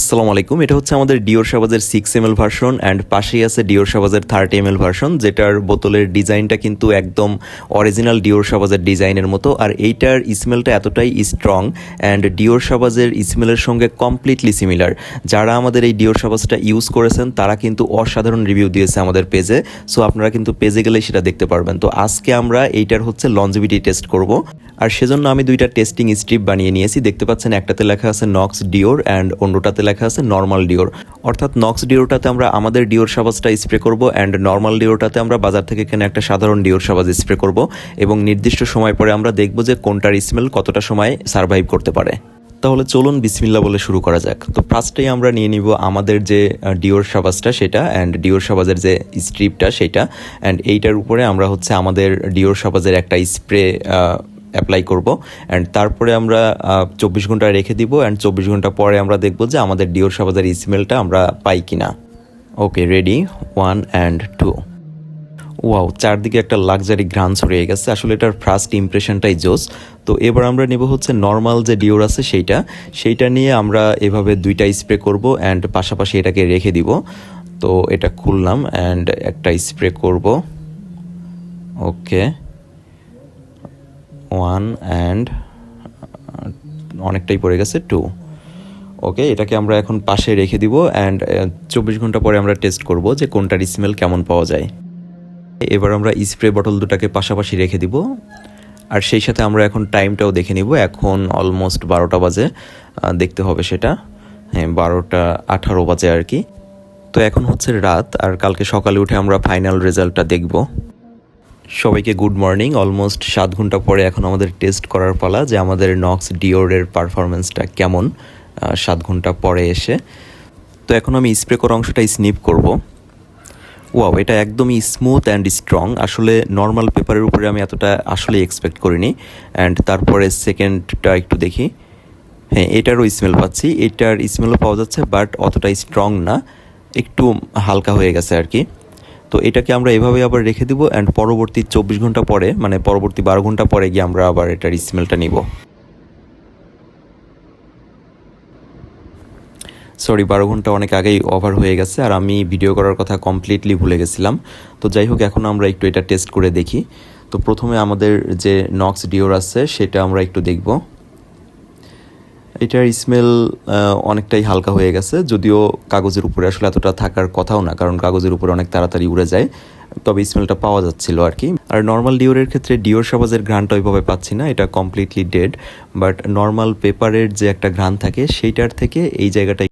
আসসালামু আলাইকুম। এটা হচ্ছে আমাদের ডিওর সাবাজের 6 ml ভার্সন অ্যান্ড পাশেই আছে ডিওর সাবাজের 30 ml ভার্সন, যেটার বোতলের ডিজাইনটা কিন্তু একদম অরিজিনাল ডিওর সাবাজের ডিজাইনের মতো। আর এইটার স্মেলটা এতটাই স্ট্রং অ্যান্ড ডিওর সাবাজের স্মেলের সঙ্গে কমপ্লিটলি সিমিলার। যারা আমাদের এই ডিওর সাবাজটা ইউজ করেছেন তারা কিন্তু অসাধারণ রিভিউ দিয়েছে আমাদের পেজে, সো আপনারা কিন্তু পেজে গেলেই সেটা দেখতে পারবেন। তো আজকে আমরা এইটার হচ্ছে লঞ্জিভিটি টেস্ট করব, আর সেজন্য আমি দুইটা টেস্টিং স্ট্রিপ বানিয়ে নিয়েছি। দেখতে পাচ্ছেন একটাতে লেখা আছে নক্স ডিওর অ্যান্ড অন্যটাতে লেখা আছে নর্মাল ডিওর। অর্থাৎ নক্স ডিওরটাতে আমরা আমাদের ডিওর সাবাজটা স্প্রে করব অ্যান্ড নর্মাল ডিওরটাতে আমরা বাজার থেকে কিনে একটা সাধারণ ডিওর সাবাজ স্প্রে করব, এবং নির্দিষ্ট সময় পরে আমরা দেখব যে কোনটার স্মেল কতটা সময় সার্ভাইভ করতে পারে। তাহলে চলুন বিসমিল্লাহ বলে শুরু করা যাক। তো ফার্স্টেই আমরা নিয়ে নিব আমাদের যে ডিওর সাবাজটা সেটা অ্যান্ড ডিওর সাবাজের যে স্ট্রিপটা সেটা, অ্যান্ড এইটার উপরে আমরা হচ্ছে আমাদের ডিওর সাবাজের একটা স্প্রে অ্যাপ্লাই করব অ্যান্ড তারপরে আমরা 24 ঘন্টা রেখে দিব অ্যান্ড 24 ঘন্টা পরে আমরা দেখব যে আমাদের ডিওর সাবাজের স্মেলটা আমরা পাই কিনা। ওকে, রেডি, 1 and 2। ওয়াও, চারদিকে একটা লাক্সারি ঘ্রাণ ছড়িয়ে গেছে। আসলে এটার ফার্স্ট ইমপ্রেশনটাই জোস। তো এবার আমরা নেব হচ্ছে নর্মাল যে ডিওর আছে সেইটা নিয়ে আমরা এভাবে দুইটা স্প্রে করব অ্যান্ড পাশাপাশি এটাকে রেখে দিব। তো এটা খুললাম অ্যান্ড একটা স্প্রে করব। ওকে, 1 and অনেকটাই পড়ে গেছে 2। ওকে, এটাকে আমরা এখন পাশে রেখে দিব অ্যান্ড 24 ঘন্টা পরে আমরা টেস্ট করব যে কোনটার স্মেল কেমন পাওয়া যায়। এবার আমরা স্প্রে বটল দুটাকে পাশাপাশি রেখে দিব, আর সেই সাথে আমরা এখন টাইমটাও দেখে নিব। এখন অলমোস্ট 12টা বাজে, দেখতে হবে সেটা। হ্যাঁ, 12টা 18 বাজে আর কি। তো এখন হচ্ছে রাত, আর কালকে সকালে উঠে আমরা ফাইনাল রেজাল্টটা দেখব। সবাইকে গুড মর্নিং। অলমোস্ট 7 ঘন্টা পরে এখন আমাদের টেস্ট করার পালা যে আমাদের নক্স ডিওরের পারফরমেন্সটা কেমন 7 ঘন্টা পরে এসে। তো এখন আমি স্প্রে করা অংশটা স্নিপ করব। ওয়াও, এটা একদমই স্মুথ অ্যান্ড স্ট্রং। আসলে নর্মাল পেপারের উপরে আমি এতটা আসলে এক্সপেক্ট করিনি। অ্যান্ড তারপরে সেকেন্ডটা একটু দেখি। হ্যাঁ, এটারও স্মেল পাচ্ছি, এটার স্মেলও পাওয়া যাচ্ছে, বাট অতটা স্ট্রং না, একটু হালকা হয়ে গেছে আর কি। তো এটাকে আমরা এভাবে আবার রেখে দিব অ্যান্ড পরবর্তী 24 ঘন্টা পরে, মানে পরবর্তী 12 ঘন্টা পরে গিয়ে আমরা আবার এটার স্মেলটা নিব। সরি, 12 ঘন্টা অনেক আগেই ওভার হয়ে গেছে, আর আমি ভিডিও করার কথা কমপ্লিটলি ভুলে গেছিলাম। তো যাই হোক, এখন আমরা একটু এটা টেস্ট করে দেখি। তো প্রথমে আমাদের যে নক্স ডিওর আছে সেটা আমরা একটু দেখব। এটার স্মেল অনেকটাই হালকা হয়ে গেছে, যদিও কাগজের উপরে আসলে এতটা থাকার কথাও না, কারণ কাগজের উপরে অনেক তাড়াতাড়ি উড়ে যায়, তবে স্মেলটা পাওয়া যাচ্ছিল আর কি। আর নর্মাল ডিওরের ক্ষেত্রে ডিওর সাবাজের ঘ্রাণটা ওইভাবে পাচ্ছি না, এটা কমপ্লিটলি ডেড। বাট নর্মাল পেপারের যে একটা ঘ্রাণ থাকে সেইটার থেকে এই জায়গাটা